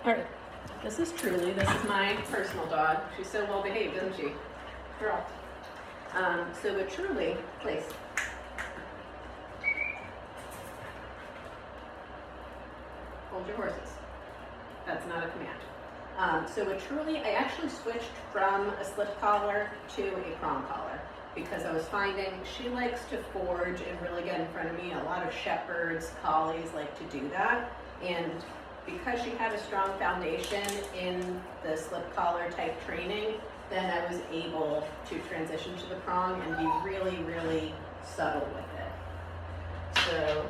All right, this is Truly. This is my personal dog. She's so well behaved, isn't she? Girl. So with Truly, place. Hold your horses. That's not a command. So with Truly, I actually switched from a slip collar to a prong collar because I was finding she likes to forage and really get in front of me. A lot of shepherds, collies like to do that. And because she had a strong foundation in the slip collar type training, then I was able to transition to the prong and be really, really subtle with it. So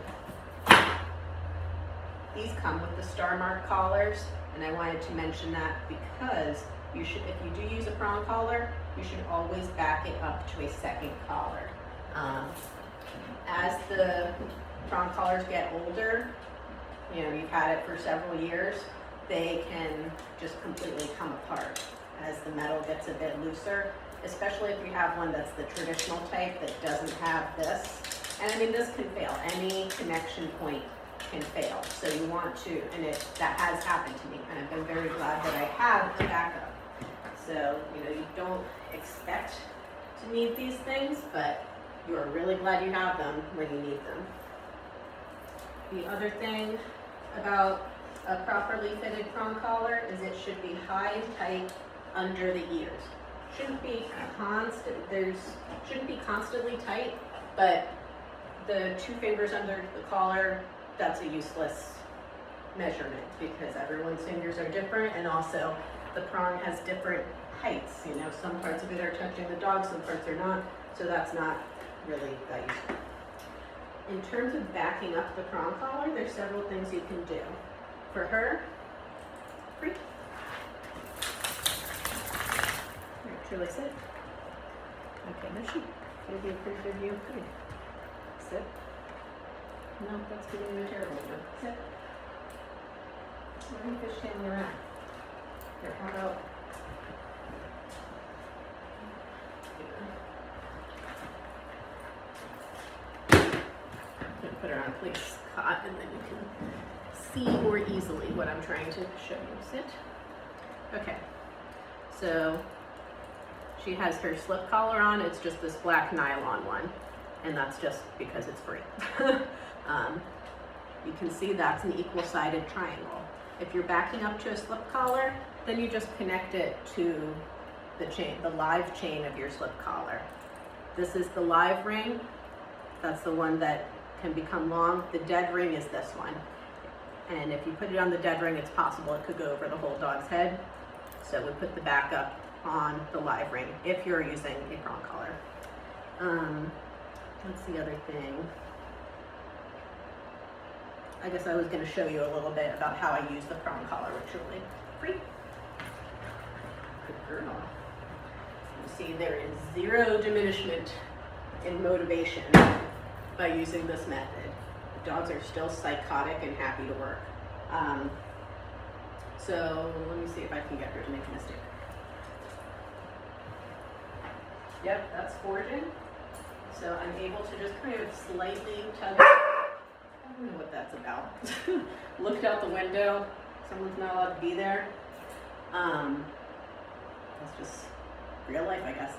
these come with the star mark collars, and I wanted to mention that because you should, if you do use a prong collar, you should always back it up to a second collar. As the prong collars get older, you know, you've had it for several years, they can just completely come apart as the metal gets a bit looser, especially if you have one that's the traditional type that doesn't have this. And I mean, this can fail. Any connection point can fail. So you want to, and that has happened to me, and I've been very glad that I have a backup. So, you know, you don't expect to need these things, but you're really glad you have them when you need them. The other thing about a properly fitted prong collar is it should be high and tight under the ears. Shouldn't be constantly tight, but the 2 fingers under the collar, that's a useless measurement because everyone's fingers are different, and also the prong has different heights. You know, some parts of it are touching the dog, some parts are not, so that's not really that useful. In terms of backing up the prong collar, there's several things you can do. For her, free. Right, Truly, sit. Okay, no sheep. It'll be a pretty good view. Good. Sit. No, that's giving you a terrible one. Sit. Why are you fishtailing around? Here, how about... Put her on a place cot, and then you can see more easily what I'm trying to show you. Sit. Okay. So she has her slip collar on. It's just this black nylon one, and that's just because it's free. You can see that's an equal-sided triangle. If you're backing up to a slip collar, then you just connect it to the chain, the live chain of your slip collar. This is the live ring. That's the one that can become long. The dead ring is this one. And if you put it on the dead ring, it's possible it could go over the whole dog's head. So we put the backup on the live ring if you're using a prong collar. What's the other thing? I guess I was going to show you a little bit about how I use the prong collar with Truly. Free. Good girl. You see there is zero diminishment in motivation by using this method. Dogs are still psychotic and happy to work. So let me see if I can get her to make a mistake. Yep, that's foraging. So I'm able to just kind of slightly tug it. I don't know what that's about. Looked out the window. Someone's not allowed to be there. That's just real life, I guess.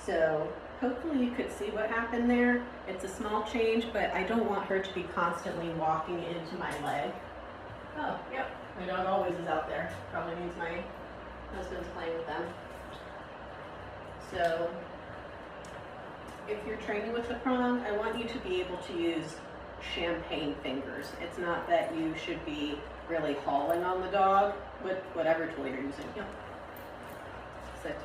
So hopefully you could see what happened there. It's a small change, but I don't want her to be constantly walking into my leg. Oh, yep, my dog always is out there. Probably means my husband's playing with them. So if you're training with the prong, I want you to be able to use champagne fingers. It's not that you should be really hauling on the dog with whatever tool you're using. Yep. Sit.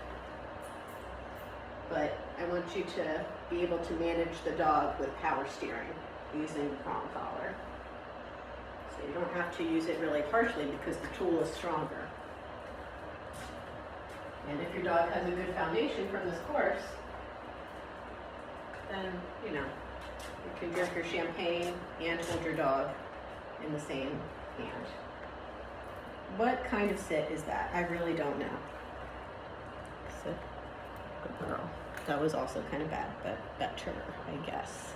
But I want you to be able to manage the dog with power steering using the prong collar. So you don't have to use it really harshly because the tool is stronger. And if your dog has a good foundation from this course, then, you know, you can drink your champagne and hold your dog in the same hand. What kind of sit is that? I really don't know. Sit. Good girl. That was also kind of bad, but better, I guess.